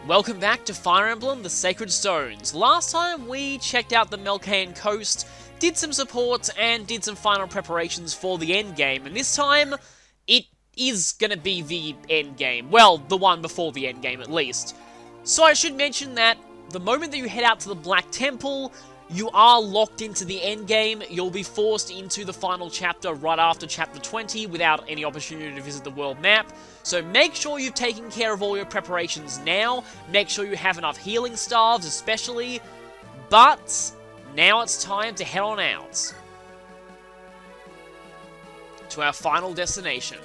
Welcome back to Fire Emblem, the Sacred Stones. Last time we checked out the Melkaean coast, did some support, and did some final preparations for the endgame, and this time, it is gonna be the endgame. Well, the one before the endgame at least. So I should mention that the moment that you head out to the Black Temple, you are locked into the endgame. You'll be forced into the final chapter right after chapter 20 without any opportunity to visit the world map. So make sure you've taken care of all your preparations now. Make sure you have enough healing staves especially. But now it's time to head on out to our final destination.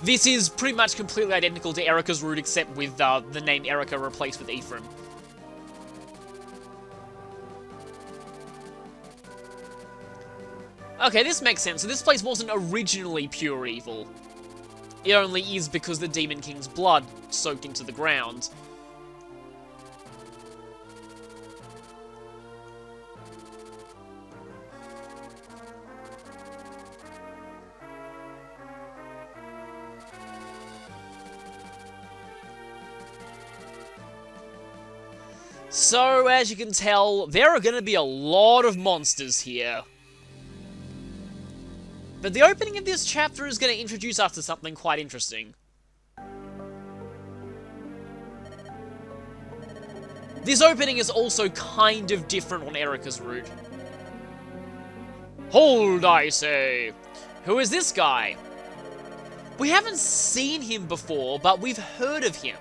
This is pretty much completely identical to Erica's route, except with the name Erica replaced with Ephraim. Okay, this makes sense. So this place wasn't originally pure evil. It only is because the Demon King's blood soaked into the ground. So, as you can tell, there are going to be a lot of monsters here. But the opening of this chapter is going to introduce us to something quite interesting. This opening is also kind of different on Erica's route. Hold, I say! Who is this guy? We haven't seen him before, but we've heard of him.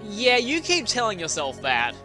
Yeah, you keep telling yourself that.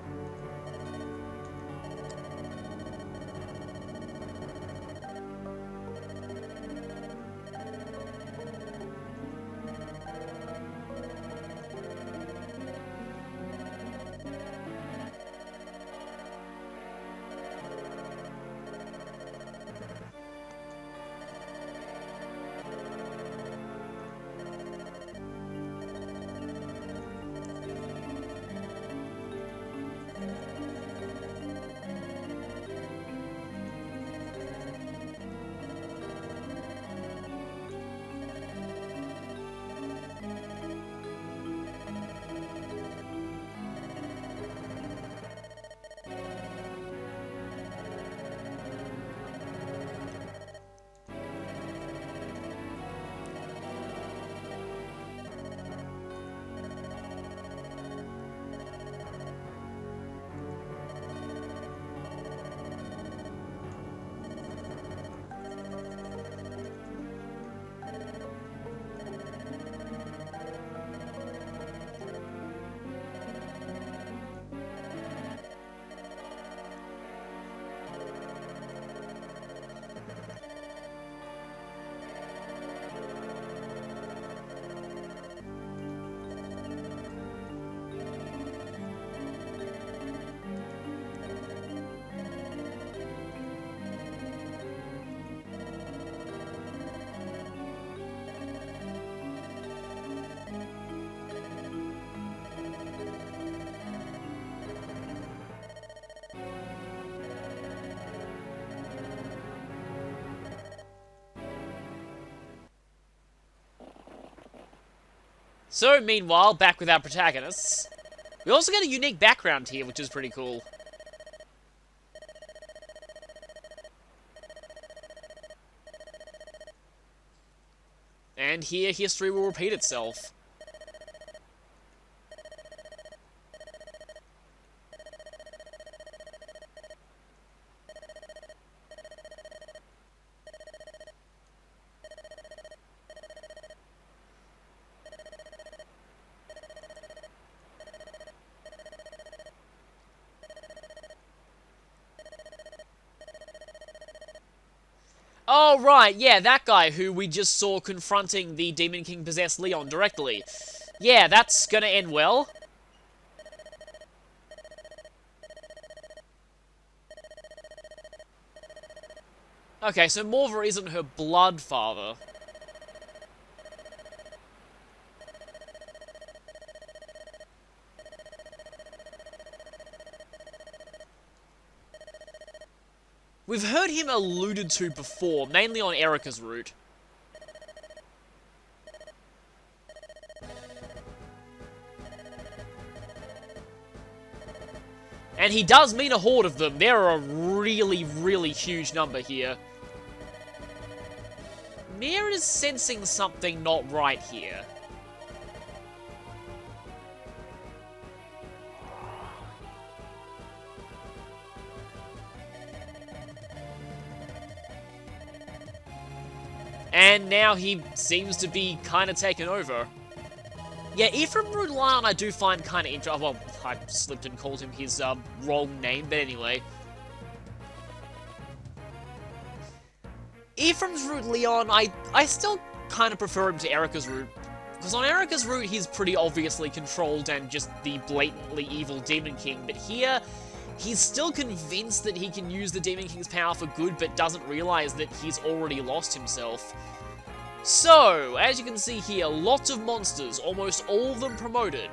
So, meanwhile, back with our protagonists. We also get a unique background here, which is pretty cool. And here, history will repeat itself. Oh, right, yeah, that guy who we just saw confronting the Demon King possessed Leon directly. Yeah, that's gonna end well. Okay, so Morva isn't her blood father. We've heard him alluded to before, mainly on Erica's route. And he does mean a horde of them. They're a really, really huge number here. Mir is sensing something not right here. And now he seems to be kind of taken over. Yeah, Ephraim Rudlion I do find kind of interesting. Well, I slipped and called him his wrong name, but anyway. Ephraim's route Leon, I still kind of prefer him to Erica's route. Because on Erica's route, he's pretty obviously controlled and just the blatantly evil Demon King. But here, he's still convinced that he can use the Demon King's power for good, but doesn't realize that he's already lost himself. So, as you can see here, lots of monsters, almost all of them promoted.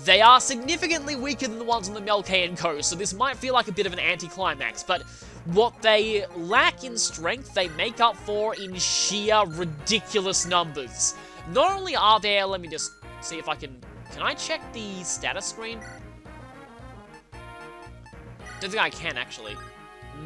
They are significantly weaker than the ones on the Melkaean coast, so this might feel like a bit of an anticlimax, but what they lack in strength, they make up for in sheer ridiculous numbers. Not only are there, let me just see if I can I check the status screen? Don't think I can, actually.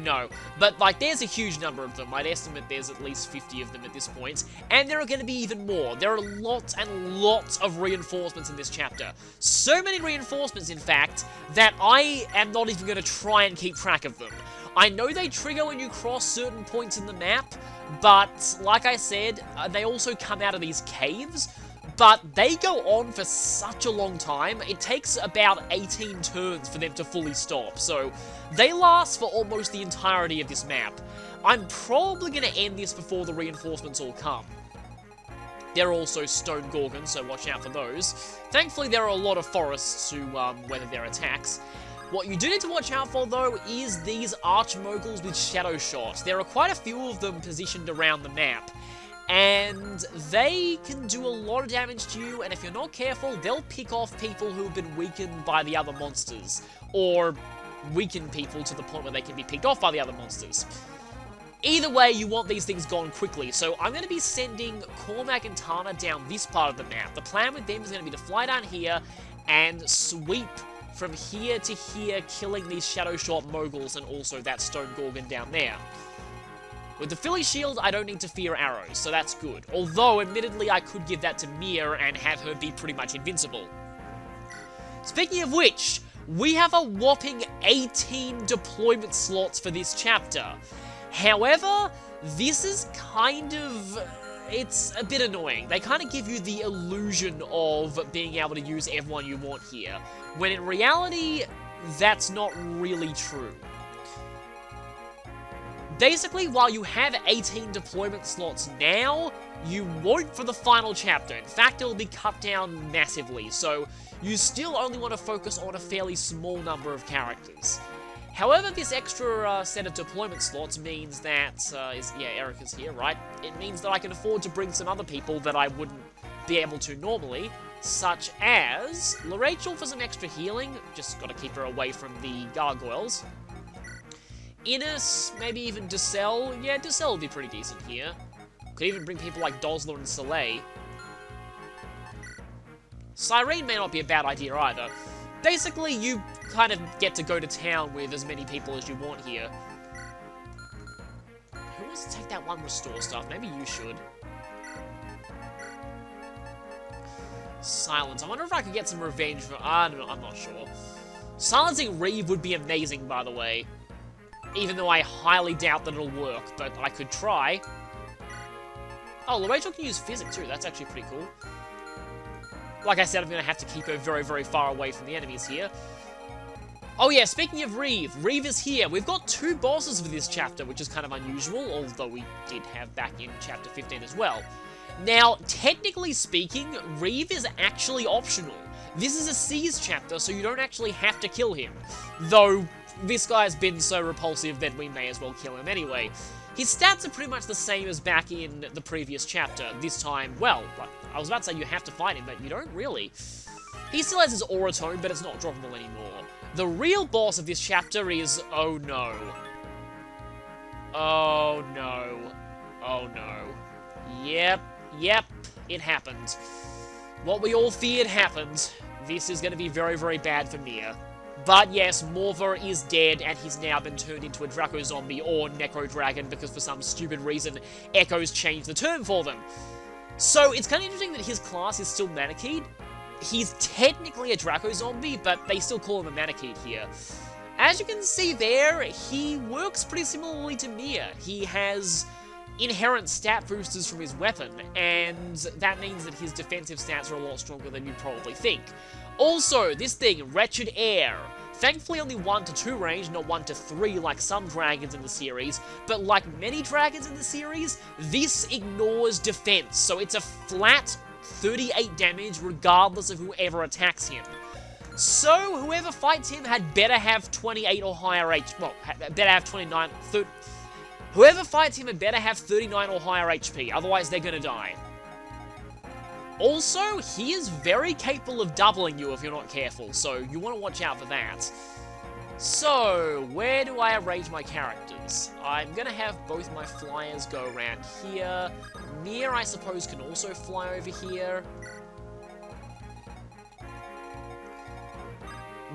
No, but like there's a huge number of them. I'd estimate there's at least 50 of them at this point, and there are going to be even more. There are lots and lots of reinforcements in this chapter. So many reinforcements, in fact, that I am not even going to try and keep track of them. I know they trigger when you cross certain points in the map, but like I said, they also come out of these caves, but they go on for such a long time. It takes about 18 turns for them to fully stop, so they last for almost the entirety of this map. I'm probably going to end this before the reinforcements all come. They're also stone gorgons, so watch out for those. Thankfully, there are a lot of forests to weather their attacks. What you do need to watch out for, though, is these archmoguls with shadow shot. There are quite a few of them positioned around the map, and they can do a lot of damage to you, and if you're not careful, they'll pick off people who have been weakened by the other monsters, or weaken people to the point where they can be picked off by the other monsters. Either way, you want these things gone quickly, so I'm going to be sending Cormac and Tana down this part of the map. The plan with them is going to be to fly down here and sweep from here to here, killing these shadow shot moguls and also that stone gorgon down there. With the Philly shield, I don't need to fear arrows, so that's good. Although, admittedly, I could give that to Mir and have her be pretty much invincible. Speaking of which, we have a whopping 18 deployment slots for this chapter. However, this is kind of... it's a bit annoying. They kind of give you the illusion of being able to use everyone you want here, when in reality, that's not really true. Basically, while you have 18 deployment slots now, you won't for the final chapter. In fact, it'll be cut down massively, so you still only want to focus on a fairly small number of characters. However, this extra set of deployment slots means that, yeah, Erica's here, right? It means that I can afford to bring some other people that I wouldn't be able to normally, such as LaRachel for some extra healing. Just gotta keep her away from the gargoyles. Innes, maybe even Dussel. Yeah, Dussel would be pretty decent here. Could even bring people like Dosler and Soleil. Cyrene may not be a bad idea either. Basically, you kind of get to go to town with as many people as you want here. Who wants to take that one restore stuff? Maybe you should. Silence. I wonder if I could get some revenge for... I don't know, I'm not sure. Silencing Reeve would be amazing, by the way. Even though I highly doubt that it'll work, but I could try. Oh, LaRachel can use Physic too, that's actually pretty cool. Like I said, I'm going to have to keep her very, very far away from the enemies here. Oh yeah, speaking of Reeve, Reeve is here. We've got 2 bosses for this chapter, which is kind of unusual, although we did have back in chapter 15 as well. Now, technically speaking, Reeve is actually optional. This is a Siege chapter, so you don't actually have to kill him. Though, this guy's been so repulsive that we may as well kill him anyway. His stats are pretty much the same as back in the previous chapter. This time, well, I was about to say you have to fight him, but you don't really. He still has his aura tone, but it's not droppable anymore. The real boss of this chapter is... oh no. Oh no. Oh no. Yep, it happened. What we all feared happened. This is going to be very, very bad for Mia. But yes, Morva is dead, and he's now been turned into a Draco Zombie or Necro Dragon, because for some stupid reason, Echo's changed the term for them. So it's kind of interesting that his class is still Manakete. He's technically a Draco Zombie, but they still call him a Manakete here. As you can see there, he works pretty similarly to Mia. He has inherent stat boosters from his weapon, and that means that his defensive stats are a lot stronger than you'd probably think. Also, this thing, Wretched Air. Thankfully only 1 to 2 range, not 1 to 3 like some dragons in the series, but like many dragons in the series, this ignores defense, so it's a flat 38 damage regardless of whoever attacks him. So, whoever fights him had better have 28 or higher HP, well, better have 29, whoever fights him had better have 39 or higher HP, otherwise they're gonna die. Also, he is very capable of doubling you if you're not careful, so you want to watch out for that. So, where do I arrange my characters? I'm gonna have both my flyers go around here. Mia, I suppose, can also fly over here.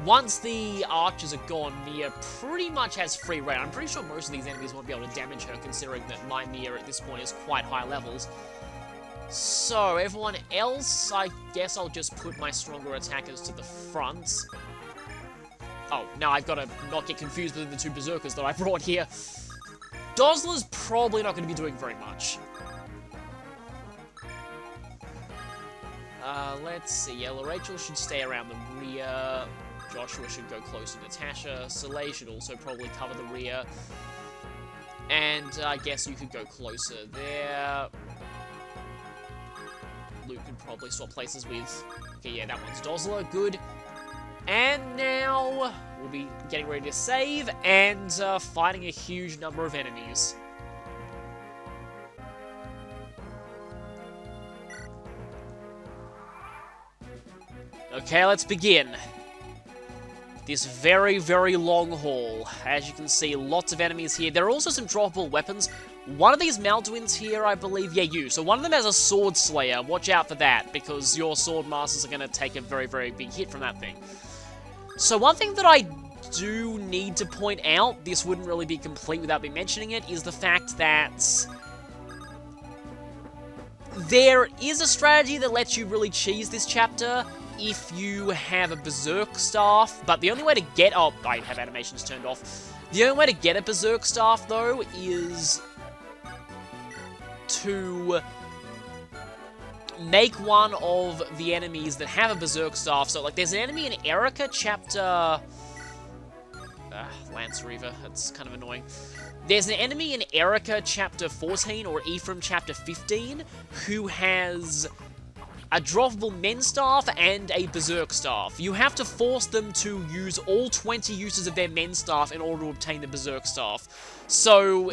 Once the archers are gone, Mia pretty much has free reign. I'm pretty sure most of these enemies won't be able to damage her, considering that my Mia at this point is quite high levels. So, everyone else, I guess I'll just put my stronger attackers to the front. Oh, now I've got to not get confused between the 2 berserkers that I brought here. Dozler's probably not going to be doing very much. Let's see. Yellow Rachel should stay around the rear. Joshua should go close to Natasha. Soleil should also probably cover the rear. And I guess you could go closer there. Luke can probably swap places with... okay, yeah, that one's Dozler. Good. And now we'll be getting ready to save and fighting a huge number of enemies. Okay, let's begin. This very, very long haul. As you can see, lots of enemies here. There are also some droppable weapons. One of these Malduins here, I believe, yeah, you. So one of them has a Sword Slayer. Watch out for that, because your Sword Masters are going to take a very, very big hit from that thing. So one thing that I do need to point out, this wouldn't really be complete without me mentioning it, is the fact that there is a strategy that lets you really cheese this chapter if you have a Berserk Staff, but the only way to get... oh, I have animations turned off. The only way to get a Berserk Staff, though, is to make one of the enemies that have a Berserk Staff. So, like, there's an enemy in Erica chapter... Lance Reaver, that's kind of annoying. There's an enemy in Erica chapter 14, or Ephraim chapter 15, who has a droppable Men's Staff and a Berserk Staff. You have to force them to use all 20 uses of their Men's Staff in order to obtain the Berserk Staff. So,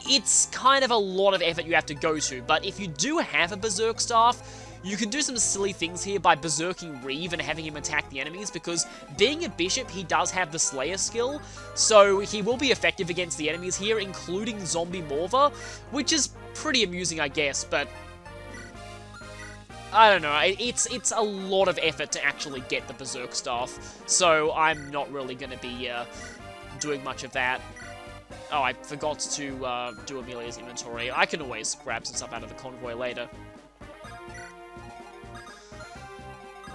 it's kind of a lot of effort you have to go to, but if you do have a Berserk Staff, you can do some silly things here by berserking Reeve and having him attack the enemies, because being a bishop, he does have the Slayer skill, so he will be effective against the enemies here, including Zombie Morva, which is pretty amusing, I guess, but I don't know, it's a lot of effort to actually get the Berserk Staff, so I'm not really going to be doing much of that. Oh, I forgot to do Amelia's inventory. I can always grab some stuff out of the convoy later.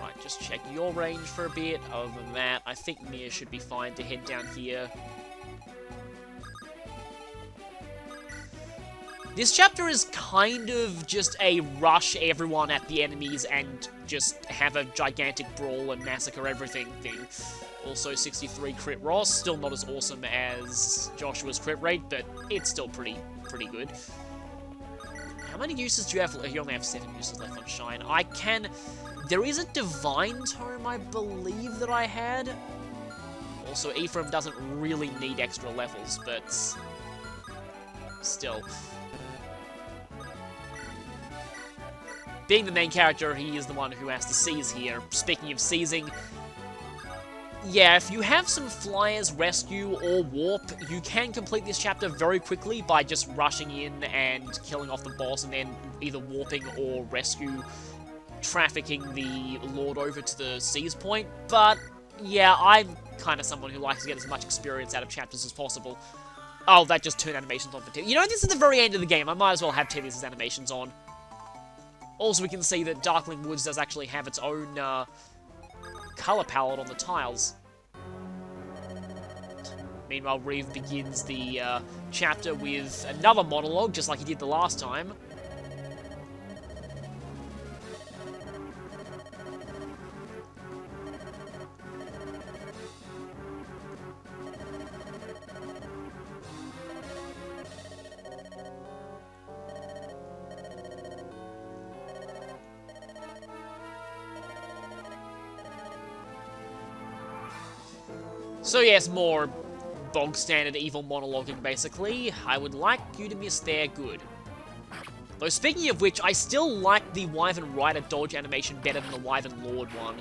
Right, just check your range for a bit. Other than that, I think Mia should be fine to head down here. This chapter is kind of just a rush everyone at the enemies and just have a gigantic brawl and massacre everything thing. Also 63 crit Ross, still not as awesome as Joshua's crit rate, but it's still pretty good. How many uses do you have? You only have 7 uses left on Shine. There is a Divine Tome, I believe, that I had. Also, Ephraim doesn't really need extra levels, but still. Being the main character, he is the one who has to seize here. Speaking of seizing, yeah, if you have some Flyers, Rescue, or Warp, you can complete this chapter very quickly by just rushing in and killing off the boss and then either warping or rescue, trafficking the Lord over to the seize point. But, yeah, I'm kind of someone who likes to get as much experience out of chapters as possible. Oh, that just turned animations on for Tivius. You know, this is the very end of the game. I might as well have Tivius' animations on. Also, we can see that Darkling Woods does actually have its own color palette on the tiles. Meanwhile, Reeve begins the chapter with another monologue, just like he did the last time. So yes, more bog standard evil monologuing, basically. I would like you to miss there good. Though speaking of which, I still like the Wyvern Rider dodge animation better than the Wyvern Lord one.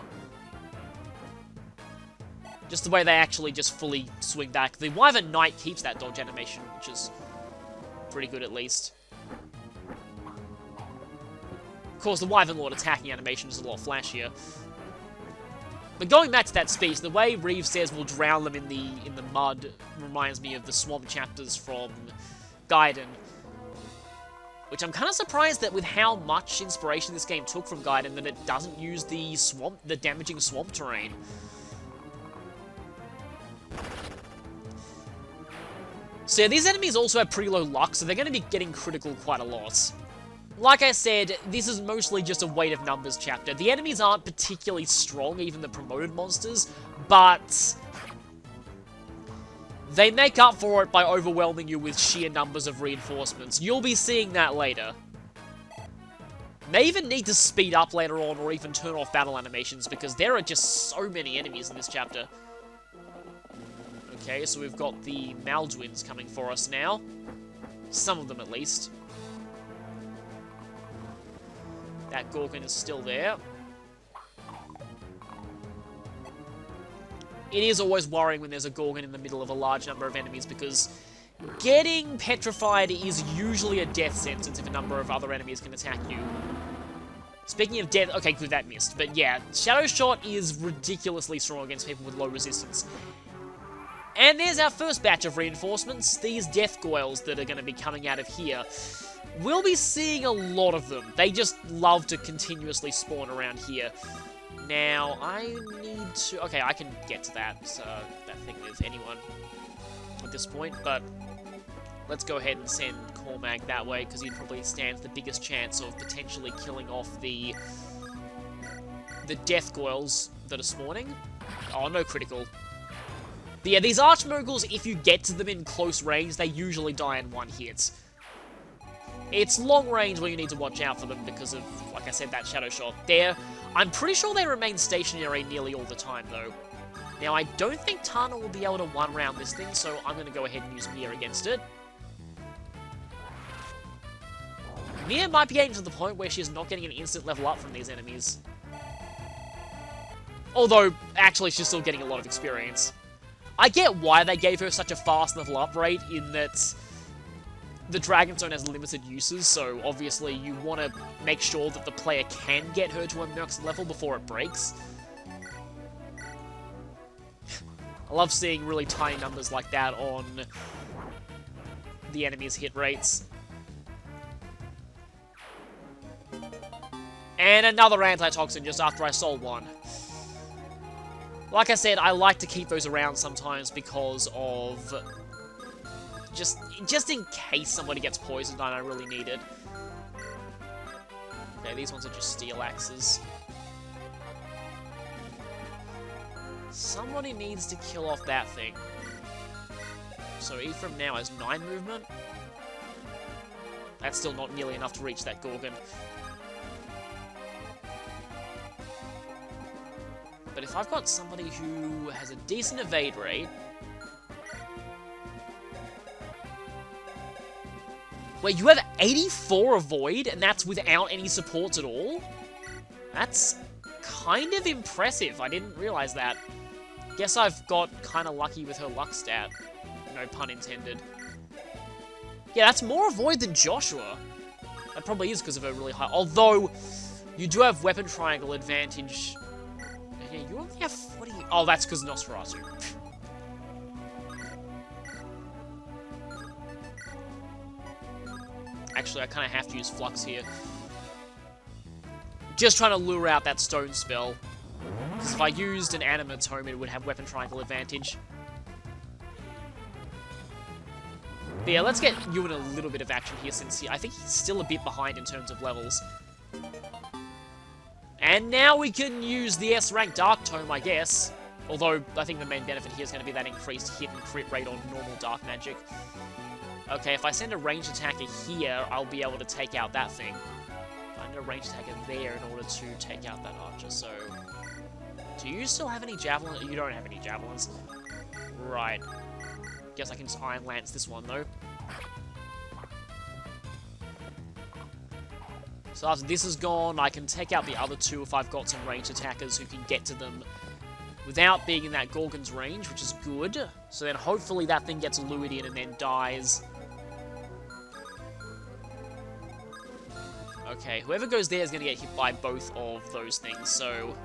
Just the way they actually just fully swing back. The Wyvern Knight keeps that dodge animation, which is pretty good at least. Of course, the Wyvern Lord attacking animation is a lot flashier. But going back to that speech, the way Reeve says we'll drown them in the mud reminds me of the swamp chapters from Gaiden. Which I'm kind of surprised that with how much inspiration this game took from Gaiden that it doesn't use the damaging swamp terrain. So yeah, these enemies also have pretty low luck, so they're going to be getting critical quite a lot. Like I said, this is mostly just a weight of numbers chapter. The enemies aren't particularly strong, even the promoted monsters, but they make up for it by overwhelming you with sheer numbers of reinforcements. You'll be seeing that later. May even need to speed up later on or even turn off battle animations because there are just so many enemies in this chapter. Okay, so we've got the Maldwins coming for us now. Some of them at least. That Gorgon is still there. It is always worrying when there's a Gorgon in the middle of a large number of enemies because getting petrified is usually a death sentence if a number of other enemies can attack you. Speaking of death, okay, good, that missed. But yeah, Shadow Shot is ridiculously strong against people with low resistance. And there's our first batch of reinforcements, these Death Goyles that are going to be coming out of here. We'll be seeing a lot of them. They just love to continuously spawn around here. Now, I need to... Okay, I can get to that thing with anyone at this point, but let's go ahead and send Cormag that way, because he probably stands the biggest chance of potentially killing off the Death Goyles that are spawning. Oh, no critical. But yeah, these Archmoguls, if you get to them in close range, they usually die in one hit. It's long range where you need to watch out for them because of, like I said, that Shadow Shot. I'm pretty sure they remain stationary nearly all the time, though. Now, I don't think Tana will be able to one-round this thing, so I'm going to go ahead and use Mia against it. Mia might be getting to the point where she's not getting an instant level up from these enemies. Although, actually, she's still getting a lot of experience. I get why they gave her such a fast level up rate, in that the Dragon Zone has limited uses, so obviously you want to make sure that the player can get her to a max level before it breaks. I love seeing really tiny numbers like that on the enemy's hit rates. And another Antitoxin just after I sold one. Like I said, I like to keep those around sometimes because of just in case somebody gets poisoned and I really need it. Okay, these ones are just steel axes. Somebody needs to kill off that thing. So Ephraim now has 9 movement. That's still not nearly enough to reach that Gorgon. But if I've got somebody who has a decent evade rate... Wait, you have 84 avoid, and that's without any supports at all? That's kind of impressive. I didn't realize that. Guess I've got kind of lucky with her luck stat. No pun intended. Yeah, that's more avoid than Joshua. That probably is because of her really high... Although, you do have weapon triangle advantage. Yeah, you only have 40... Oh, that's because Nosferatu. Actually, I kind of have to use Flux here. Just trying to lure out that stone spell. Because if I used an animate tome, it would have weapon triangle advantage. But yeah, let's get you in a little bit of action here, since I think he's still a bit behind in terms of levels. And now we can use the S-rank Dark Tome, I guess. Although, I think the main benefit here is going to be that increased hit and crit rate on normal Dark Magic. Okay, if I send a ranged attacker here, I'll be able to take out that thing. I need a ranged attacker there in order to take out that archer, so... Do you still have any javelins? You don't have any javelins. Right. Guess I can just Iron Lance this one, though. So after this is gone, I can take out the other two if I've got some ranged attackers who can get to them without being in that Gorgon's range, which is good. So then hopefully that thing gets lured in and then dies. Okay, whoever goes there is going to get hit by both of those things, so...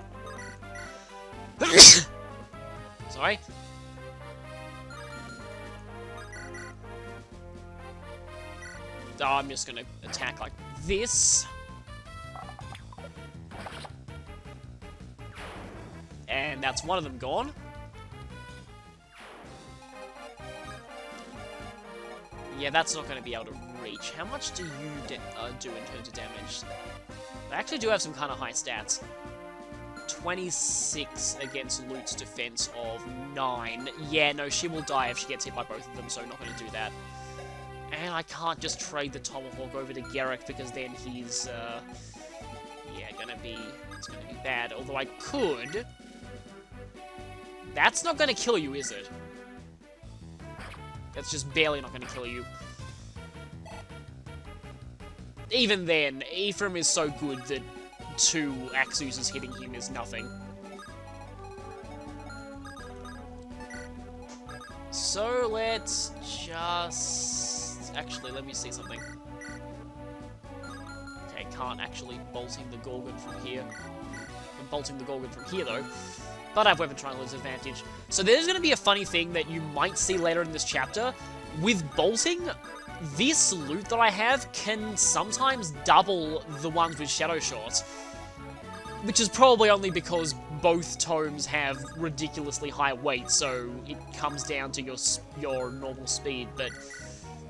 Sorry. Oh, I'm just going to attack like this. And that's one of them gone. Yeah, that's not going to be able to reach. How much do you do in terms of damage? I actually do have some kind of high stats. 26 against Loot's defense of 9. Yeah, no, she will die if she gets hit by both of them, so I'm not going to do that. And I can't just trade the Tomahawk over to Garrick, because then he's, yeah, it's gonna be bad. Although I could... That's not gonna kill you, is it? That's just barely not gonna kill you. Even then, Ephraim is so good that 2 axe users hitting him is nothing. So let's just... Actually, let me see something. Okay, can't actually bolting the Gorgon from here. I'm bolting the Gorgon from here, though. But I have Weapon Triangle's advantage. So there's going to be a funny thing that you might see later in this chapter. With bolting, this loot that I have can sometimes double the ones with Shadow Shot. Which is probably only because both tomes have ridiculously high weight, so it comes down to your normal speed, but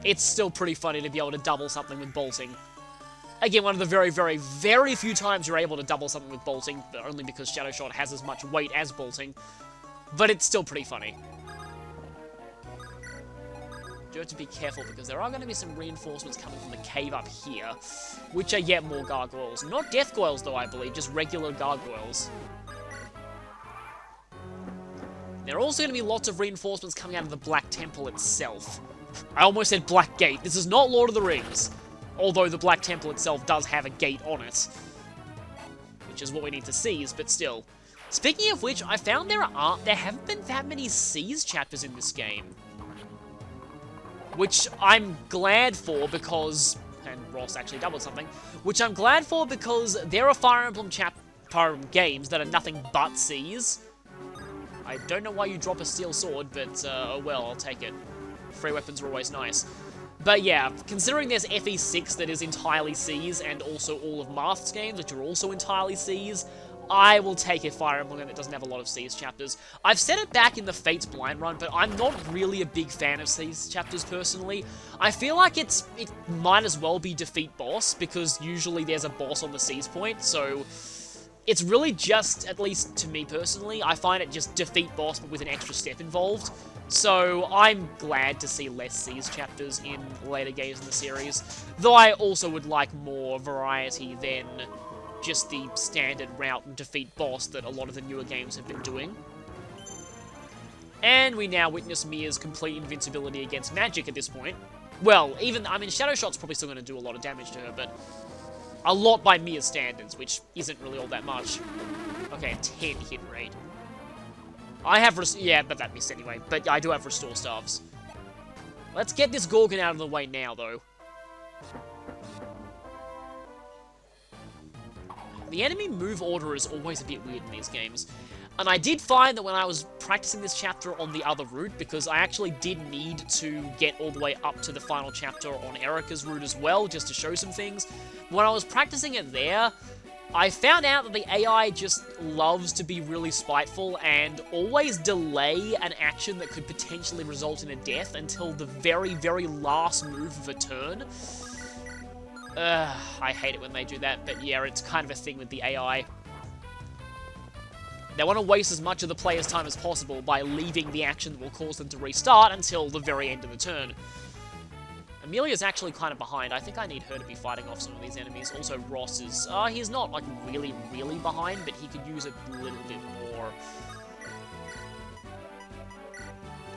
it's still pretty funny to be able to double something with bolting. Again, one of the very, very, very few times you're able to double something with bolting, but only because Shadow Shot has as much weight as bolting, but it's still pretty funny. You have to be careful, because there are going to be some reinforcements coming from the cave up here, which are yet more gargoyles. Not death goyles, though, I believe, just regular gargoyles. There are also going to be lots of reinforcements coming out of the Black Temple itself. I almost said Black Gate. This is not Lord of the Rings, although the Black Temple itself does have a gate on it, which is what we need to seize, but still. Speaking of which, I found there haven't been that many seize chapters in this game. Which I'm glad for because, and Ross actually doubled something, which I'm glad for because there are Fire Emblem games that are nothing but Cs. I don't know why you drop a steel sword, but, oh well, I'll take it. Free weapons are always nice. But yeah, considering there's FE6 that is entirely Cs, and also all of Marth's games, which are also entirely Cs, I will take a Fire Emblem game that doesn't have a lot of Seas chapters. I've said it back in the Fates Blind run, but I'm not really a big fan of Seas chapters personally. I feel like it might as well be defeat boss, because usually there's a boss on the Seas point, so it's really just, at least to me personally, I find it just defeat boss but with an extra step involved. So I'm glad to see less Seas chapters in later games in the series, though I also would like more variety than just the standard route and defeat boss that a lot of the newer games have been doing. And we now witness Mia's complete invincibility against magic at this point. Well, I mean, Shadow Shot's probably still going to do a lot of damage to her, but a lot by Mia's standards, which isn't really all that much. Okay, a 10 hit rate. I have, yeah, but that missed anyway, but I do have Restore Staves. Let's get this Gorgon out of the way now, though. The enemy move order is always a bit weird in these games. And I did find that when I was practicing this chapter on the other route, because I actually did need to get all the way up to the final chapter on Erika's route as well, just to show some things. When I was practicing it there, I found out that the AI just loves to be really spiteful and always delay an action that could potentially result in a death until the very, very last move of a turn. I hate it when they do that, but yeah, it's kind of a thing with the AI. They want to waste as much of the player's time as possible by leaving the action that will cause them to restart until the very end of the turn. Amelia's actually kind of behind. I think I need her to be fighting off some of these enemies. Also, Ross is... he's not, like, really, really behind, but he could use a little bit more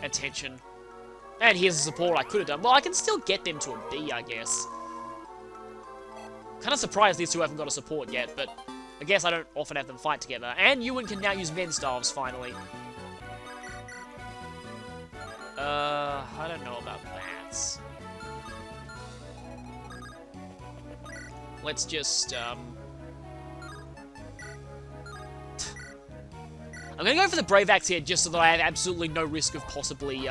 attention. And here's the support I could have done. Well, I can still get them to a B, I guess. Kind of surprised these two haven't got a support yet, but I guess I don't often have them fight together. And Ewan can now use Men Staves, finally. I don't know about that. Let's just, I'm gonna go for the Brave Axe here, just so that I have absolutely no risk of possibly,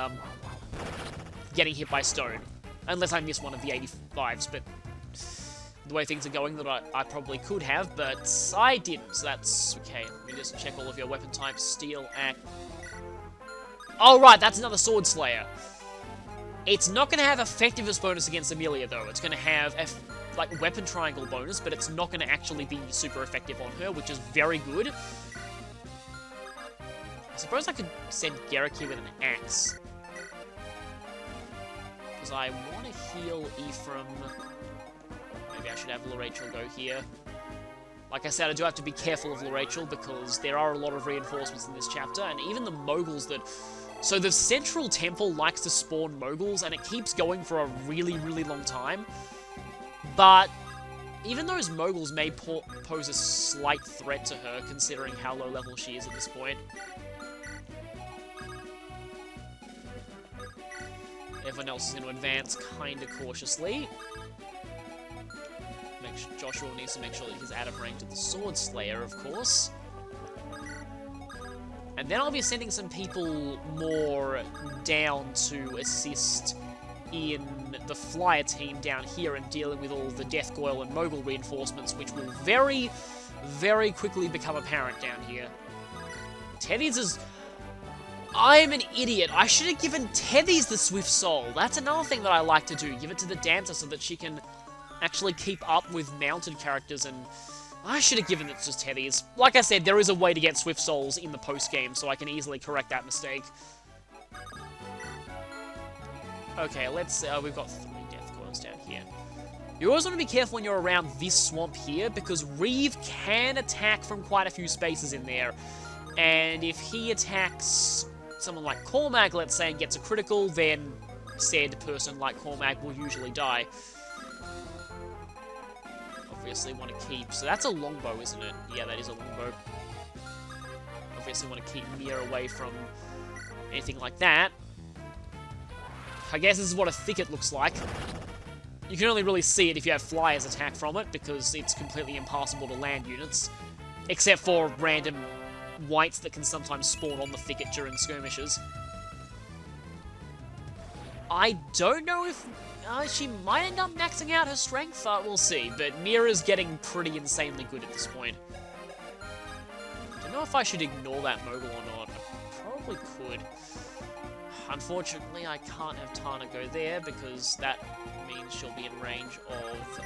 getting hit by stone. Unless I miss one of the 85s, but the way things are going, that I probably could have, but I didn't, so that's okay. Let me just check all of your weapon types. Steel, axe. Oh, right, that's another Sword Slayer. It's not going to have effectiveness bonus against Amelia, though. It's going to have, like, weapon triangle bonus, but it's not going to actually be super effective on her, which is very good. I suppose I could send Garrick here with an axe. Because I want to heal Ephraim. Maybe I should have Lorachel go here. Like I said, I do have to be careful of Lorachel because there are a lot of reinforcements in this chapter, and even the moguls that... So the central temple likes to spawn moguls, and it keeps going for a really, really long time. But even those moguls may pose a slight threat to her, considering how low level she is at this point. Everyone else is going to advance kind of cautiously. Joshua needs to make sure that he's out of range of the Sword Slayer, of course. And then I'll be sending some people more down to assist in the Flyer team down here and dealing with all the Death Goyle and Mogul reinforcements, which will very, very quickly become apparent down here. Tethys is... I'm an idiot. I should have given Tethys the Swift Soul. That's another thing that I like to do. Give it to the Dancer so that she can actually keep up with mounted characters, and I should have given it to Tethys. Like I said, there is a way to get Swift Souls in the post-game, so I can easily correct that mistake. Okay, let's... we've got 3 Death Coils down here. You always want to be careful when you're around this swamp here, because Reeve can attack from quite a few spaces in there. And if he attacks someone like Cormag, let's say, and gets a critical, then said person like Cormag will usually die. Obviously want to keep... So that's a longbow, isn't it? Yeah, that is a longbow. Obviously want to keep Mia away from anything like that. I guess this is what a thicket looks like. You can only really see it if you have flyers attack from it, because it's completely impassable to land units. Except for random wights that can sometimes spawn on the thicket during skirmishes. I don't know if... she might end up maxing out her strength, we'll see. But Mira's getting pretty insanely good at this point. don't know if I should ignore that mogul or not. I probably could. Unfortunately, I can't have Tana go there because that means she'll be in range of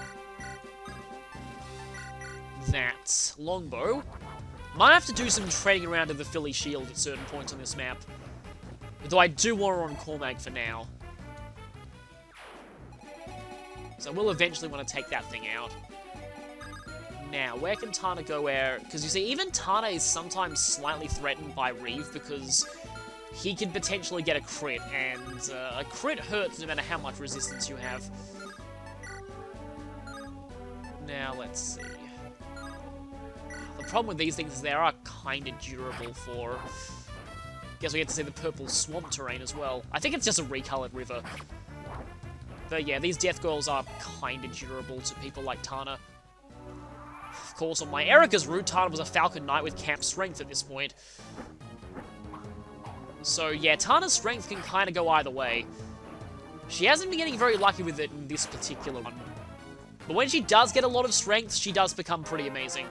that longbow. Might have to do some trading around of the Philly shield at certain points on this map. Though I do want her on Cormag for now. So we'll eventually want to take that thing out. Now, where can Tana go where... Because you see, even Tana is sometimes slightly threatened by Reeve because he can potentially get a crit, and a crit hurts no matter how much resistance you have. Now, let's see. The problem with these things is they are kind of durable for... Guess we get to see the purple swamp terrain as well. I think it's just a recolored river. But yeah, these death girls are kind of durable to people like Tana. Of course, on my Erica's route, Tana was a Falcon Knight with camp strength at this point. So yeah, Tana's strength can kind of go either way. She hasn't been getting very lucky with it in this particular one. But when she does get a lot of strength, she does become pretty amazing.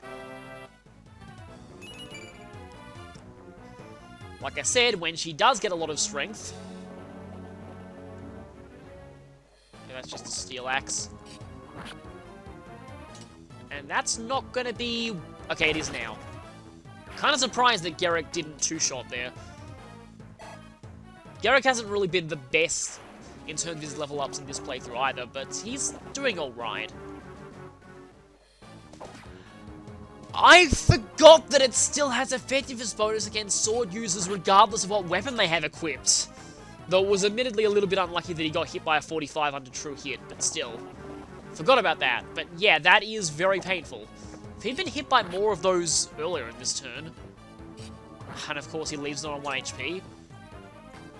Like I said, when she does get a lot of strength... Yeah, that's just a steel axe. And that's not gonna be... Okay, it is now. Kind of surprised that Garrick didn't two-shot there. Garrick hasn't really been the best in terms of his level ups in this playthrough either, but he's doing alright. I forgot that it still has effectiveness bonus against sword users regardless of what weapon they have equipped. Though it was admittedly a little bit unlucky that he got hit by a 45 under true hit, but still. Forgot about that, but yeah, that is very painful. If he'd been hit by more of those earlier in this turn, and of course he leaves it on 1 HP.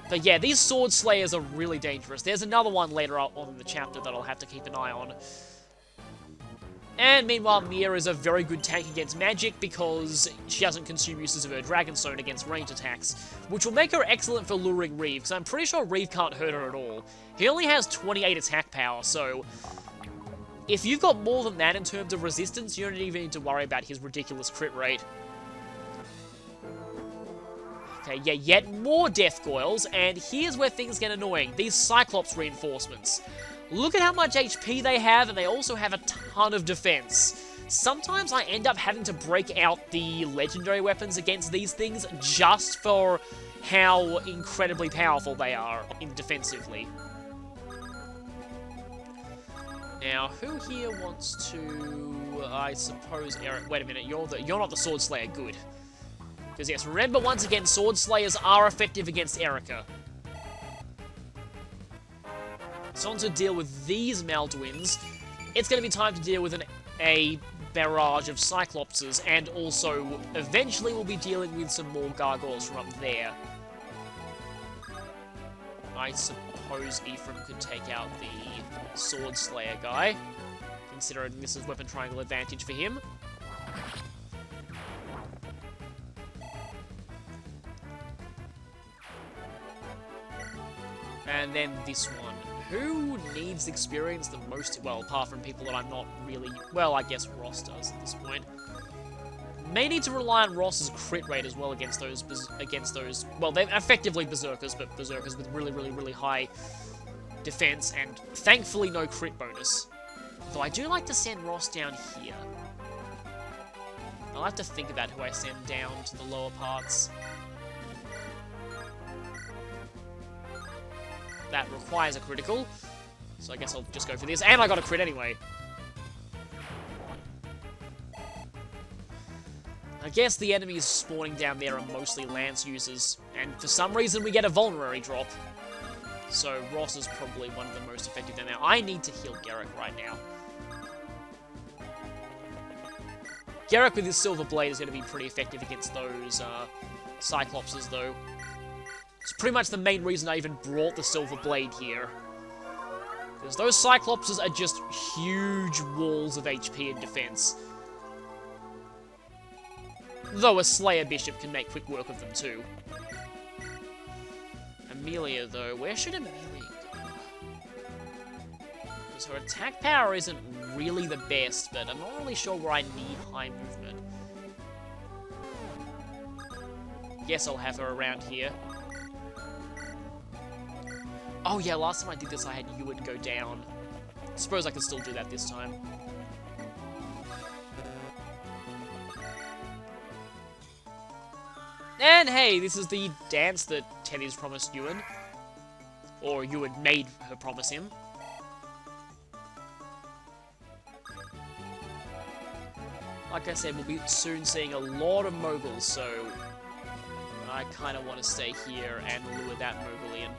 But yeah, these Sword Slayers are really dangerous. There's another one later on in the chapter that I'll have to keep an eye on. And meanwhile, Mia is a very good tank against magic because she doesn't consume uses of her Dragon Stone against ranged attacks, which will make her excellent for luring Reeve, because I'm pretty sure Reeve can't hurt her at all. He only has 28 attack power, so if you've got more than that in terms of resistance, you don't even need to worry about his ridiculous crit rate. Okay, yeah, yet more Death Goyles, and here's where things get annoying. These Cyclops reinforcements. Look at how much HP they have, and they also have a ton of defense. Sometimes I end up having to break out the legendary weapons against these things just for how incredibly powerful they are defensively. Now, who here wants to... I suppose Eric... Wait a minute, you're not the Sword Slayer. Good. Because yes, remember once again, Sword Slayers are effective against Erica. So on to deal with these Malduins, it's going to be time to deal with a barrage of Cyclopses, and also, eventually we'll be dealing with some more Gargoyles from up there. I suppose Ephraim could take out the Sword Slayer guy, considering this is weapon triangle advantage for him. And then this one. Who needs experience the most? Well, apart from people that I'm not really... Well, I guess Ross does at this point. May need to rely on Ross's crit rate as well against those... Well, they're effectively Berserkers, but Berserkers with really, really, really high defense, and thankfully no crit bonus. Though I do like to send Ross down here. I'll have to think about who I send down to the lower parts. That requires a critical, so I guess I'll just go for this. And I got a crit anyway. I guess the enemies spawning down there are mostly Lance users, and for some reason we get a vulnerary drop. So Ross is probably one of the most effective down there. I need to heal Garrick right now. Garrick with his Silver Blade is going to be pretty effective against those Cyclopses, though. It's pretty much the main reason I even brought the Silver Blade here. Because those Cyclopses are just huge walls of HP and defense. Though a Slayer Bishop can make quick work of them too. Amelia, though, where should Amelia go? Because her attack power isn't really the best, but I'm not really sure where I need high movement. Guess I'll have her around here. Oh yeah, last time I did this I had Ewan go down. Suppose I can still do that this time. And hey, this is the dance that Teddy's promised Ewan. Or Ewan made her promise him. Like I said, we'll be soon seeing a lot of moguls, so I kind of want to stay here and lure that mogul in.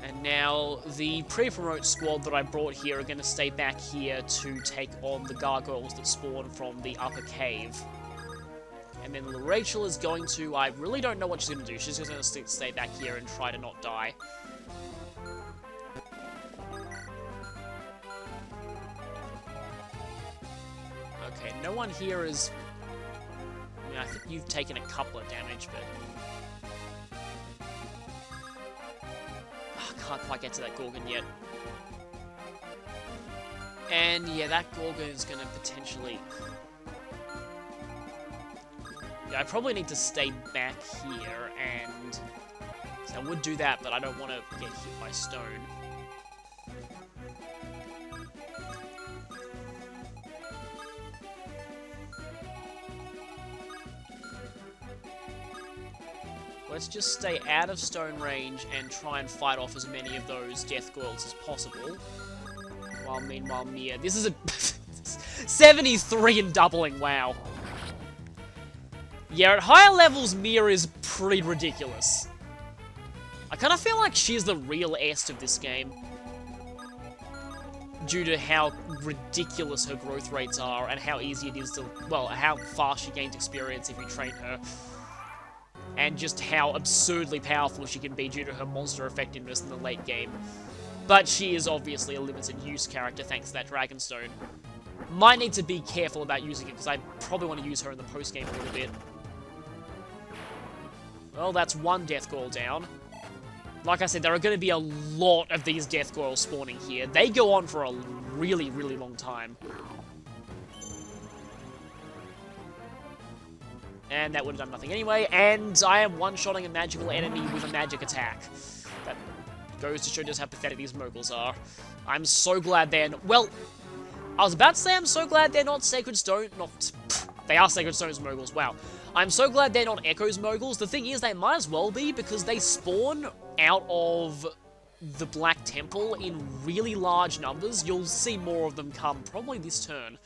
And now the pre-promote squad that I brought here are going to stay back here to take on the gargoyles that spawn from the upper cave. And then Rachel is going to... I really don't know what she's going to do. She's just going to stay back here and try to not die. Okay, no one here is... I mean, I think you've taken a couple of damage, but... I can't quite get to that Gorgon yet. And yeah, that Gorgon is going to potentially... Yeah, I probably need to stay back here, and... So I would do that, but I don't want to get hit by stone. Let's just stay out of stone range and try and fight off as many of those death goils as possible. While meanwhile Mia... This is a... 73 and doubling, wow. Yeah, at higher levels, Mia is pretty ridiculous. I kind of feel like she's the real est of this game. Due to how ridiculous her growth rates are and how easy it is to... Well, how fast she gains experience if you train her. And just how absurdly powerful she can be due to her monster effectiveness in the late game. But she is obviously a limited use character thanks to that Dragonstone. Might need to be careful about using it because I probably want to use her in the post-game a little bit. Well, that's one Death Goyle down. Like I said, there are going to be a lot of these Death Goyles spawning here. They go on for a really, really long time. And that would have done nothing anyway, and I am one-shotting a magical enemy with a magic attack. That goes to show just how pathetic these moguls are. I'm so glad they're not... Well, I was about to say I'm so glad they're not Sacred Stone... They are Sacred Stones moguls, wow. I'm so glad they're not Echoes moguls. The thing is, they might as well be, because they spawn out of the Black Temple in really large numbers. You'll see more of them come probably this turn.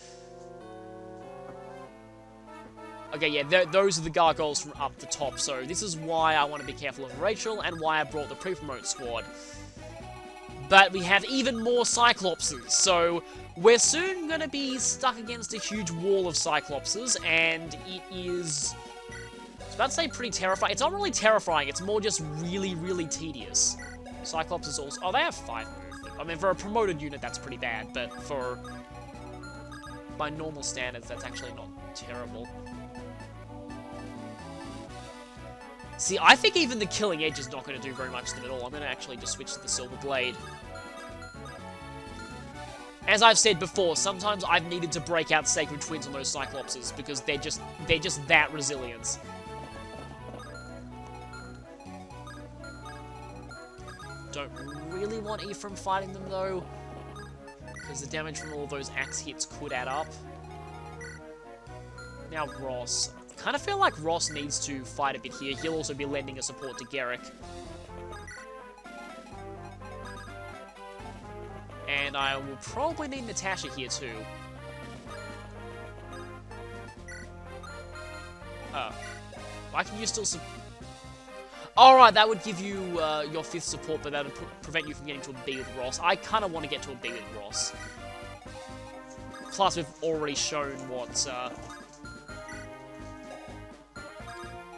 Okay, yeah, those are the gargoyles from up the top, so this is why I want to be careful of Rachel, and why I brought the pre-promote squad. But we have even more Cyclopses, so we're soon going to be stuck against a huge wall of Cyclopses, and it is... I was about to say pretty terrifying. It's not really terrifying, it's more just really, really tedious. Cyclops is also... Oh, they have 5 movement. I mean, for a promoted unit, that's pretty bad, but for... by normal standards, that's actually not terrible. See, I think even the Killing Edge is not going to do very much to them at all. I'm going to actually just switch to the Silver Blade. As I've said before, sometimes I've needed to break out Sacred Twins on those Cyclopses, because they're just that resilient. Don't really want Ephraim fighting them, though, because the damage from all those axe hits could add up. Now Ross. Kind of feel like Ross needs to fight a bit here. He'll also be lending a support to Garrick. And I will probably need Natasha here too. Why can you still... Alright, that would give you your 5th support, but that would prevent you from getting to a B with Ross. I kind of want to get to a B with Ross. Plus, we've already shown what...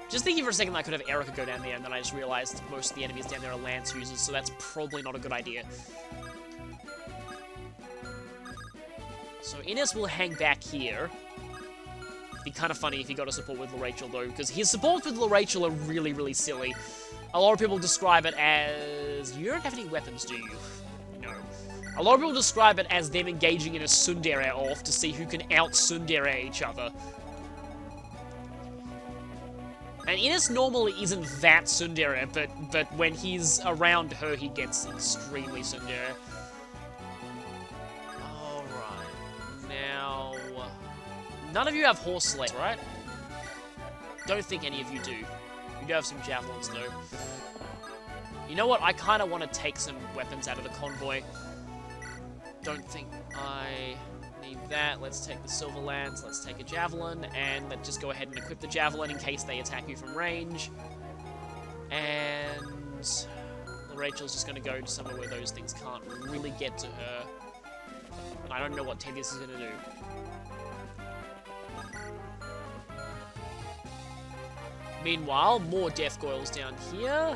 Just thinking for a second that I could have Erica go down there, and then I just realized most of the enemies down there are Lance users, so that's probably not a good idea. So Innes will hang back here. It'd be kind of funny if he got a support with Rachel, though, because his supports with Rachel are really, really silly. A lot of people describe it as... You don't have any weapons, do you? No. A lot of people describe it as them engaging in a tsundere off to see who can out-tsundere each other. And Ines normally isn't that tsundere, but when he's around her, he gets extremely tsundere. Alright, now... None of you have horse sleds, right? Don't think any of you do. You do have some javelins, though. You know what? I kind of want to take some weapons out of the convoy. Don't think I need that. Let's take the silver lance, let's take a javelin, and let's just go ahead and equip the javelin in case they attack you from range. And Rachel's just going to go to somewhere where those things can't really get to her. And I don't know what Tedious is going to do. Meanwhile, more Death Goyles down here.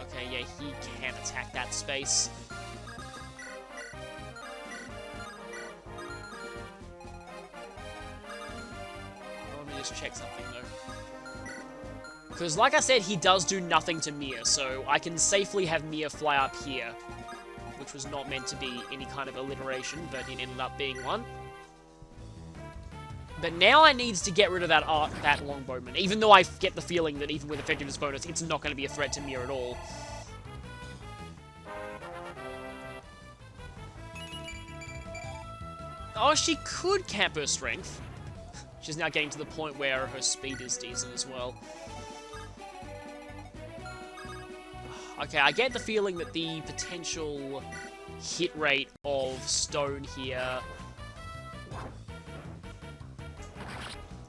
Okay, yeah, he can attack that space. Let me just check something, though. Because, like I said, he does do nothing to Mia, so I can safely have Mia fly up here. Which was not meant to be any kind of alliteration, but it ended up being one. But now I need to get rid of that longbowman, even though I get the feeling that even with effectiveness bonus, it's not going to be a threat to Mia at all. Oh, she could cap her strength. She's now getting to the point where her speed is decent as well. Okay, I get the feeling that the potential hit rate of stone here...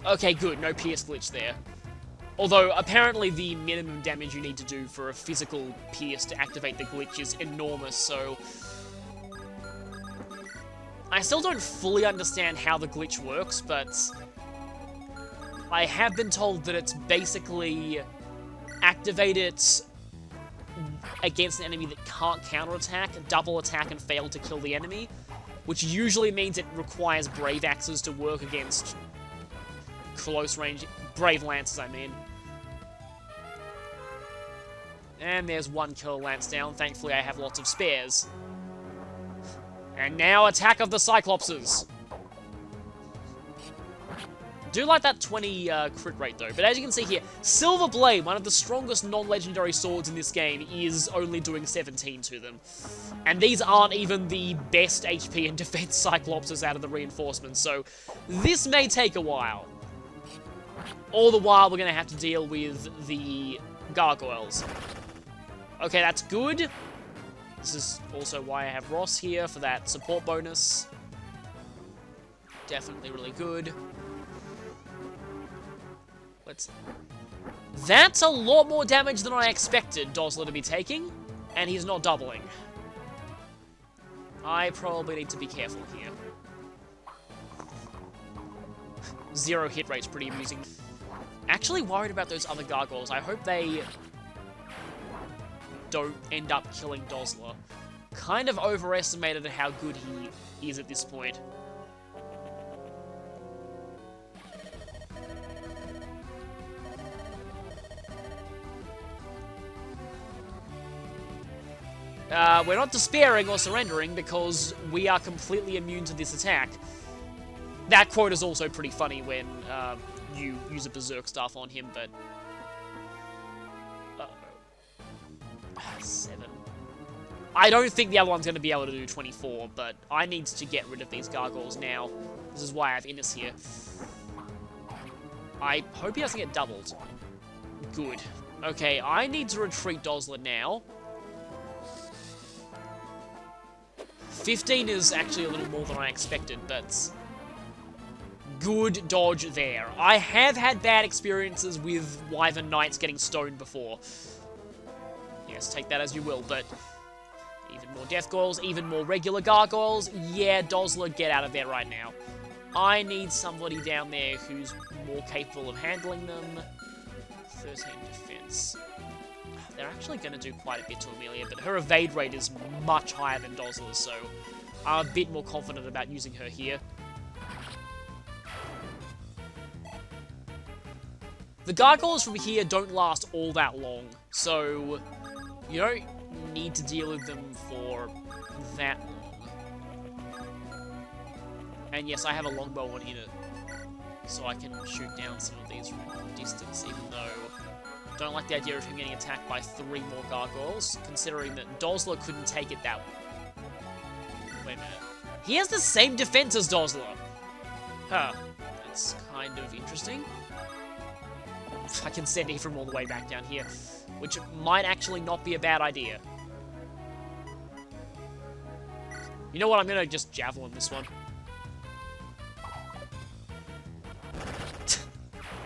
Okay, good. No pierce glitch there. Although, apparently the minimum damage you need to do for a physical pierce to activate the glitch is enormous, so... I still don't fully understand how the glitch works, but... I have been told that it's basically... activate it against an enemy that can't counterattack, double attack and fail to kill the enemy, which usually means it requires Brave Axes to work against... close range, Brave Lances, I mean. And there's one Killer Lance down. Thankfully, I have lots of spares. And now, Attack of the Cyclopses. Do like that 20 crit rate, though. But as you can see here, Silver Blade, one of the strongest non-legendary swords in this game, is only doing 17 to them. And these aren't even the best HP and defense Cyclopses out of the reinforcements, so this may take a while. All the while, we're going to have to deal with the gargoyles. Okay, that's good. This is also why I have Ross here for that support bonus. Definitely really good. That's a lot more damage than I expected Dosler to be taking, and he's not doubling. I probably need to be careful here. 0 hit rate's pretty amusing. Actually worried about those other gargoyles. I hope they don't end up killing Dosler. Kind of overestimated how good he is at this point. We're not despairing or surrendering because we are completely immune to this attack. That quote is also pretty funny when you use a Berserk Staff on him, but... 7. I don't think the other one's going to be able to do 24, but I need to get rid of these gargoyles now. This is why I have Innes here. I hope he doesn't get doubled. Good. Okay, I need to retreat Dosler now. 15 is actually a little more than I expected, but... good dodge there. I have had bad experiences with Wyvern Knights getting stoned before. Yes, take that as you will, but... even more Death Goyles, even more regular Gargoyles. Yeah, Dosler, get out of there right now. I need somebody down there who's more capable of handling them. 13 defense. They're actually going to do quite a bit to Amelia, but her evade rate is much higher than Dosler's, so I'm a bit more confident about using her here. The Gargoyles from here don't last all that long, so you don't need to deal with them for that long. And yes, I have a longbow on here, so I can shoot down some of these from distance, even though I don't like the idea of him getting attacked by 3 more gargoyles, considering that Dozler couldn't take it that way. Wait a minute. He has the same defense as Dozler! Huh. That's kind of interesting. I can send Ephraim all the way back down here, which might actually not be a bad idea. You know what, I'm gonna just javelin this one.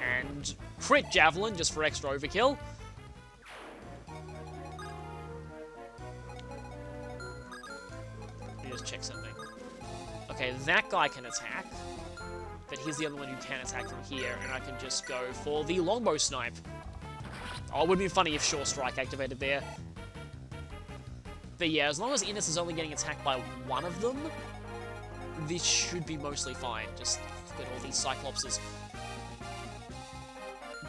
And crit javelin, just for extra overkill. Let me just check something. Okay, that guy can attack. But he's the only one who can attack from here, and I can just go for the longbow snipe. Oh, it would be funny if Sure Strike activated there. But yeah, as long as Innes is only getting attacked by one of them, this should be mostly fine. Just look at all these Cyclopses.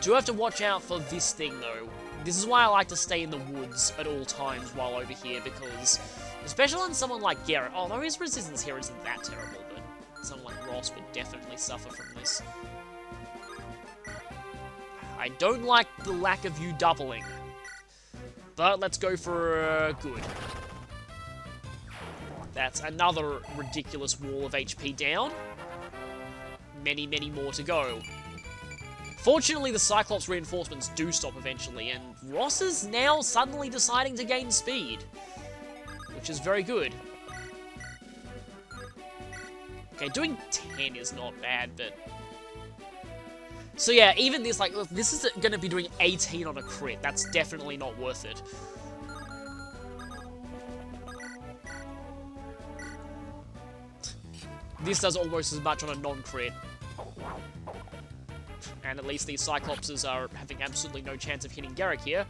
Do have to watch out for this thing, though. This is why I like to stay in the woods at all times while over here, because, especially on someone like Garrett, although his resistance here isn't that terrible, but someone like Ross would definitely suffer from this. I don't like the lack of you doubling. But let's go for good. That's another ridiculous wall of HP down. Many, many more to go. Fortunately, the Cyclops reinforcements do stop eventually, and Ross is now suddenly deciding to gain speed, which is very good. Okay, doing 10 is not bad, but... So yeah, even this, like, look, this is going to be doing 18 on a crit. That's definitely not worth it. This does almost as much on a non-crit. And at least these Cyclopses are having absolutely no chance of hitting Garrick here.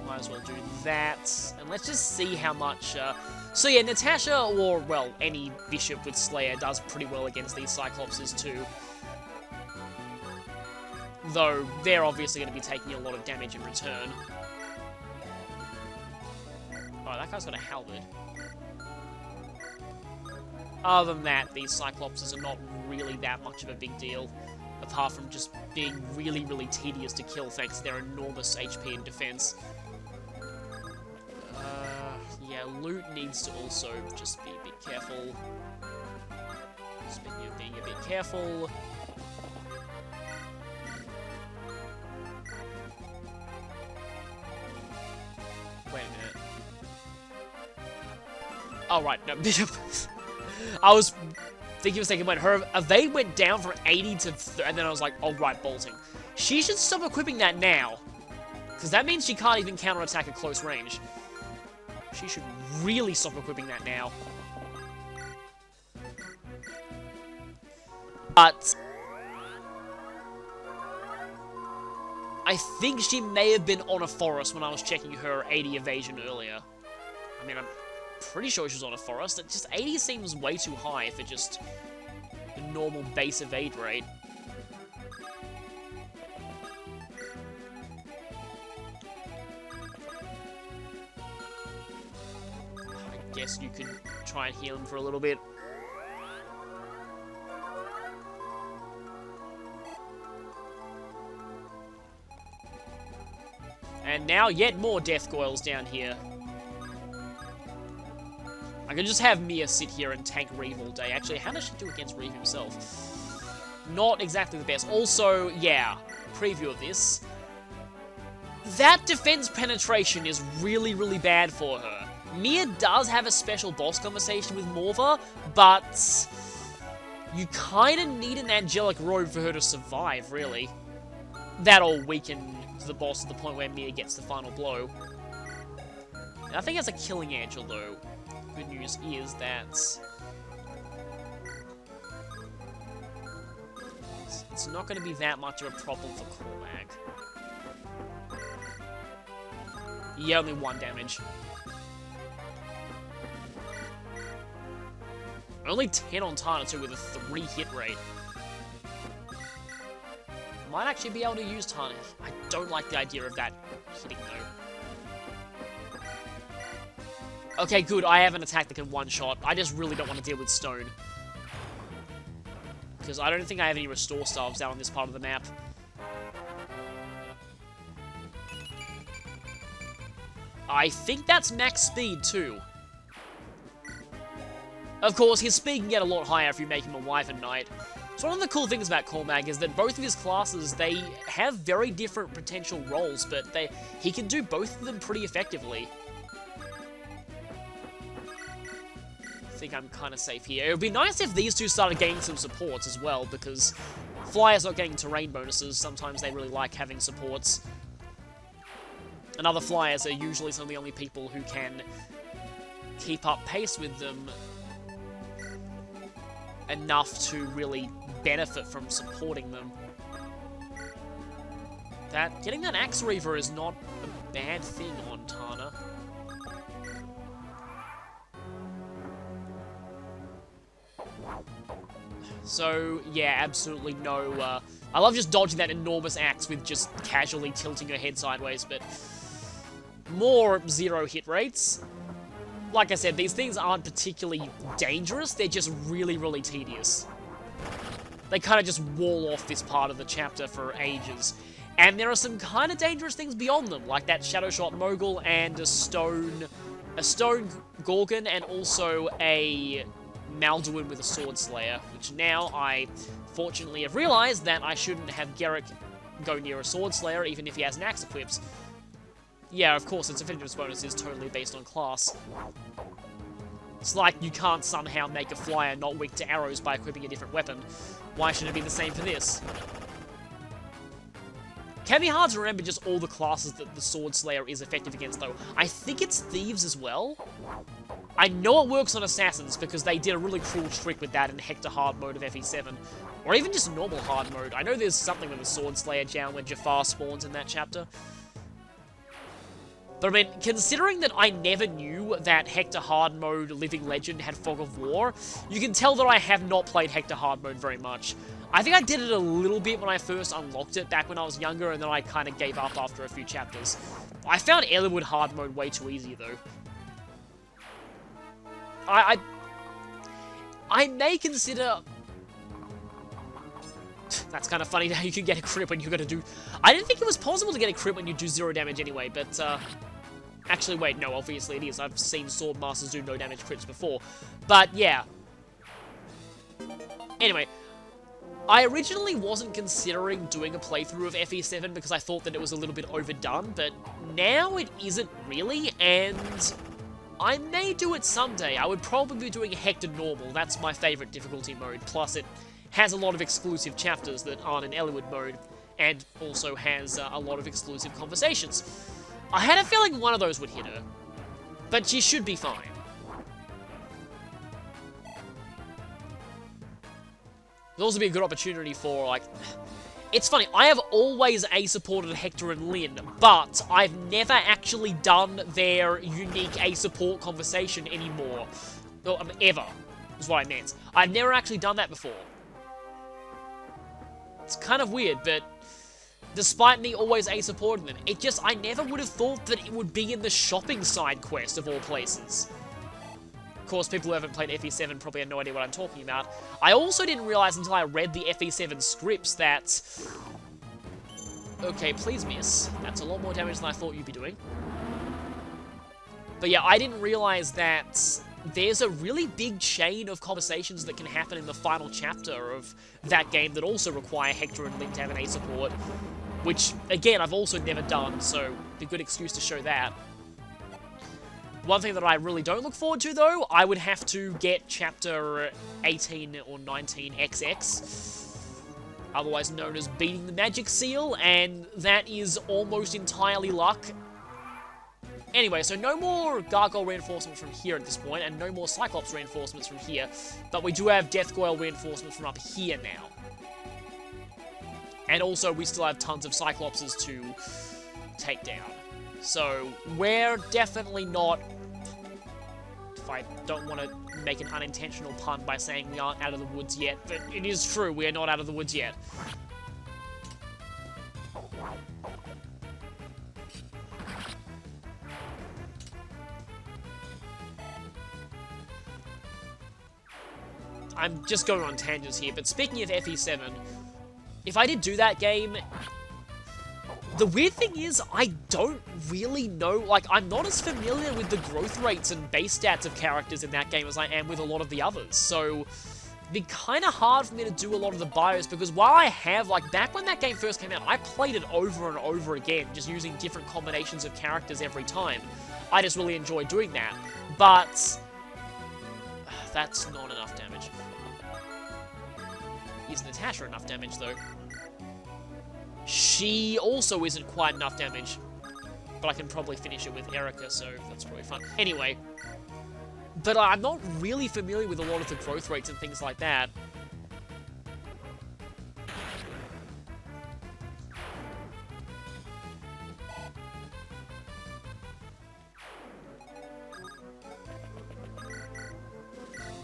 Might as well do that. And let's just see how much... So yeah, Natasha, or, well, any Bishop with Slayer does pretty well against these Cyclopses too. Though, they're obviously going to be taking a lot of damage in return. Oh, that guy's got a halberd. Other than that, these Cyclopses are not really that much of a big deal, apart from just being really, really tedious to kill thanks to their enormous HP and defense. Yeah, Loot needs to also just be a bit careful. Speaking of being a bit careful... Wait a minute. Oh, right, no, Bishop. I was thinking for a second, wait, her evade went down from 80 to... and then I was like, oh, right, bolting. She should stop equipping that now. Because that means she can't even counterattack at close range. She should really stop equipping that now. But... I think she may have been on a forest when I was checking her 80 evasion earlier. I mean, I'm pretty sure she was on a forest. It just 80 seems way too high for just the normal base evade rate. I guess you could try and heal him for a little bit. And now yet more Death Goyles down here. I could just have Mia sit here and tank Reeve all day. Actually, how does she do against Reeve himself? Not exactly the best. Also, yeah, preview of this. That defense penetration is really, really bad for her. Mia does have a special boss conversation with Morva, but you kind of need an angelic robe for her to survive, really. That'll weaken the boss to the point where Mia gets the final blow. And I think as a killing angel, though, good news is that it's not going to be that much of a problem for Cormag. Yeah, only 1 damage. Only 10 on Tana, too, with a 3 hit rate. Might actually be able to use Tarnish. I don't like the idea of that hitting, though. Okay, good. I have an attack that can one-shot. I just really don't want to deal with stone. Because I don't think I have any restore staves down on this part of the map. I think that's max speed, too. Of course, his speed can get a lot higher if you make him a Wyvern Knight. So one of the cool things about Cormag is that both of his classes, they have very different potential roles, but he can do both of them pretty effectively. I think I'm kind of safe here. It would be nice if these two started getting some supports as well, because Flyers not getting terrain bonuses, sometimes they really like having supports. And other Flyers are usually some of the only people who can keep up pace with them enough to really benefit from supporting them. Getting that Axe Reaver is not a bad thing on Tana. So, yeah, absolutely no... I love just dodging that enormous axe with just casually tilting your head sideways, but... more 0 hit rates. Like I said, these things aren't particularly dangerous, they're just really, really tedious. They kind of just wall off this part of the chapter for ages. And there are some kind of dangerous things beyond them, like that Shadow Shot Mogul and a stone Gorgon, and also a Malduin with a Sword Slayer, which now I fortunately have realized that I shouldn't have Garrick go near a Sword Slayer, even if he has an axe equipped. Yeah, of course, its effectiveness bonus is totally based on class. It's like you can't somehow make a Flyer not weak to arrows by equipping a different weapon. Why should it be the same for this? Can be hard to remember just all the classes that the Sword Slayer is effective against, though. I think it's Thieves as well. I know it works on Assassins, because they did a really cruel trick with that in Hector Hard mode of FE7. Or even just normal hard mode. I know there's something with the Sword Slayer down when Jafar spawns in that chapter. But I mean, considering that I never knew that Hector Hard mode Living Legend had Fog of War, you can tell that I have not played Hector Hard mode very much. I think I did it a little bit when I first unlocked it back when I was younger, and then I kind of gave up after a few chapters. I found Eliwood Hard mode way too easy, though. I may consider... That's kind of funny how you can get a crit when you're going to do... I didn't think it was possible to get a crit when you do 0 damage anyway, but, actually, wait, no, obviously it is. I've seen Swordmasters do no damage crits before. But, yeah. Anyway, I originally wasn't considering doing a playthrough of FE7 because I thought that it was a little bit overdone, but now it isn't really, and I may do it someday. I would probably be doing Hector Normal. That's my favorite difficulty mode, plus it has a lot of exclusive chapters that aren't in Eliwood mode, and also has a lot of exclusive conversations. I had a feeling one of those would hit her, but she should be fine. It'll also be a good opportunity for, like... It's funny, I have always A-supported Hector and Lyn, but I've never actually done their unique A-support conversation anymore. Well, ever, is what I meant. I've never actually done that before. It's kind of weird, but despite me always A-supporting them, I never would have thought that it would be in the shopping side quest of all places. Of course, people who haven't played FE7 probably have no idea what I'm talking about. I also didn't realize until I read the FE7 scripts that... Okay, please miss. That's a lot more damage than I thought you'd be doing. But yeah, I didn't realize that there's a really big chain of conversations that can happen in the final chapter of that game that also require Hector and Lyn to have an A-support, which, again, I've also never done, so a good excuse to show that. One thing that I really don't look forward to, though, I would have to get Chapter 18 or 19 XX, otherwise known as Beating the Magic Seal, and that is almost entirely luck. Anyway, so no more Gargoyle reinforcements from here at this point, and no more Cyclops reinforcements from here, but we do have Death Goyle reinforcements from up here now. And also, we still have tons of Cyclopses to take down. So, we're definitely not... If I don't want to make an unintentional pun by saying we aren't out of the woods yet, but it is true, we are not out of the woods yet. I'm just going on tangents here, but speaking of FE7, if I did do that game, the weird thing is, I don't really know, like, I'm not as familiar with the growth rates and base stats of characters in that game as I am with a lot of the others, so it'd be kind of hard for me to do a lot of the bios, because while I have, like, back when that game first came out, I played it over and over again, just using different combinations of characters every time. I just really enjoy doing that, but that's not enough damage. Is Natasha enough damage, though? She also isn't quite enough damage, but I can probably finish it with Erica, so that's probably fun. Anyway, but I'm not really familiar with a lot of the growth rates and things like that.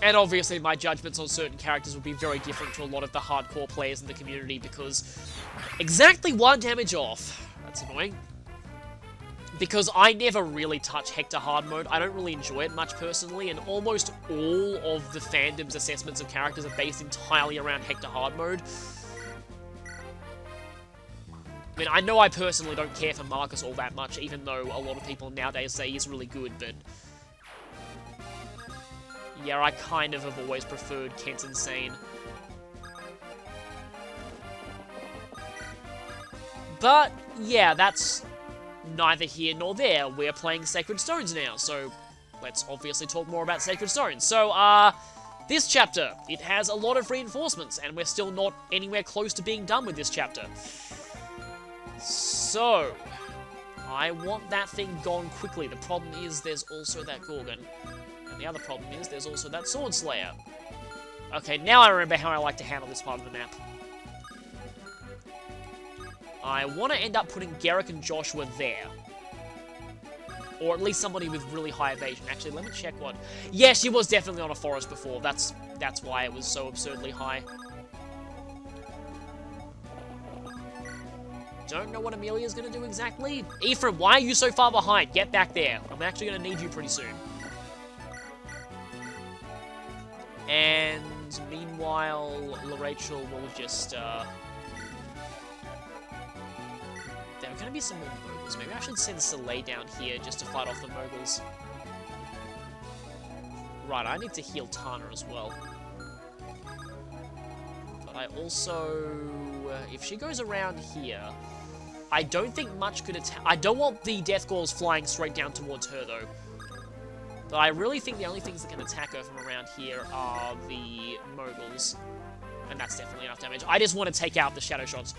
And obviously my judgments on certain characters would be very different to a lot of the hardcore players in the community, because exactly 1 damage off. That's annoying. Because I never really touch Hector hard mode. I don't really enjoy it much personally, and almost all of the fandom's assessments of characters are based entirely around Hector hard mode. I mean, I know I personally don't care for Marcus all that much, even though a lot of people nowadays say he's really good, but yeah, I kind of have always preferred Kent Insane. But, yeah, that's neither here nor there. We're playing Sacred Stones now, so let's obviously talk more about Sacred Stones. So, this chapter, it has a lot of reinforcements, and we're still not anywhere close to being done with this chapter. So, I want that thing gone quickly. The problem is there's also that Gorgon. And the other problem is there's also that Sword Slayer. Okay, now I remember how I like to handle this part of the map. I want to end up putting Garrick and Joshua there. Or at least somebody with really high evasion. Actually, let me check what... Yeah, she was definitely on a forest before. That's why it was so absurdly high. Don't know what Amelia's going to do exactly. Ephraim, why are you so far behind? Get back there. I'm actually going to need you pretty soon. And meanwhile, Rachel will just, there are going to be some more Moguls. Maybe I should send Soleil down here just to fight off the Moguls. Right, I need to heal Tana as well. But I also, if she goes around here, I don't think much could attack. I don't want the Death Galls flying straight down towards her, though. But I really think the only things that can attack her from around here are the Moguls. And that's definitely enough damage. I just want to take out the Shadow Shots.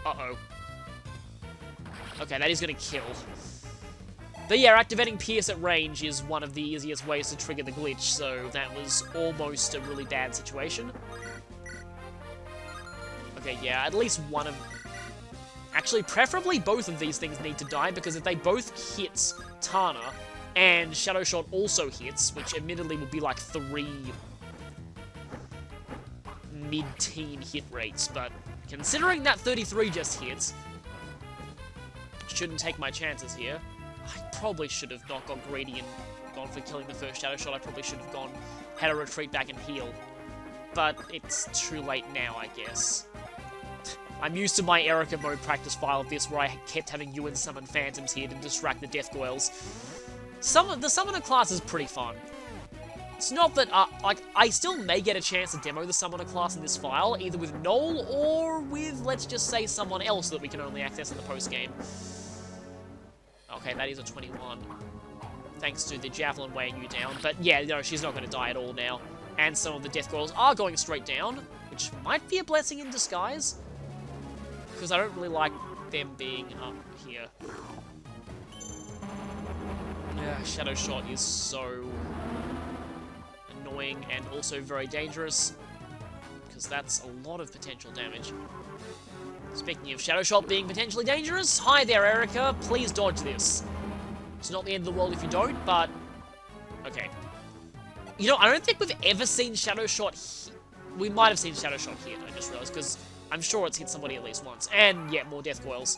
Uh-oh. Okay, that is going to kill. But yeah, activating Pierce at range is one of the easiest ways to trigger the glitch, so that was almost a really bad situation. Okay, yeah, at least one of... Actually, preferably both of these things need to die, because if they both hit Tana, and Shadow Shot also hits, which admittedly would be like 3 mid-teen hit rates, but considering that 33 just hits, shouldn't take my chances here. I probably should have not gone greedy and gone for killing the first Shadow Shot. I probably should have gone, had a retreat back and heal. But it's too late now, I guess. I'm used to my Erica mode practice file of this, where I kept having Ewan summon Phantoms here to distract the Death Goyles. The Summoner class is pretty fun. It's not that, like, I still may get a chance to demo the Summoner class in this file, either with Noel or with, let's just say, someone else that we can only access in the post-game. Okay, that is a 21. Thanks to the Javelin weighing you down. But yeah, no, she's not going to die at all now. And some of the Death Goyles are going straight down, which might be a blessing in disguise. Because I don't really like them being up here. Yeah, Shadow Shot is so annoying and also very dangerous, because that's a lot of potential damage. Speaking of Shadow Shot being potentially dangerous, hi there, Erica, please dodge this. It's not the end of the world if you don't, but... Okay. You know, I don't think we've ever seen Shadow Shot we might have seen Shadow Shot here, I just realized, because I'm sure it's hit somebody at least once. And, yeah, more Death Goyles.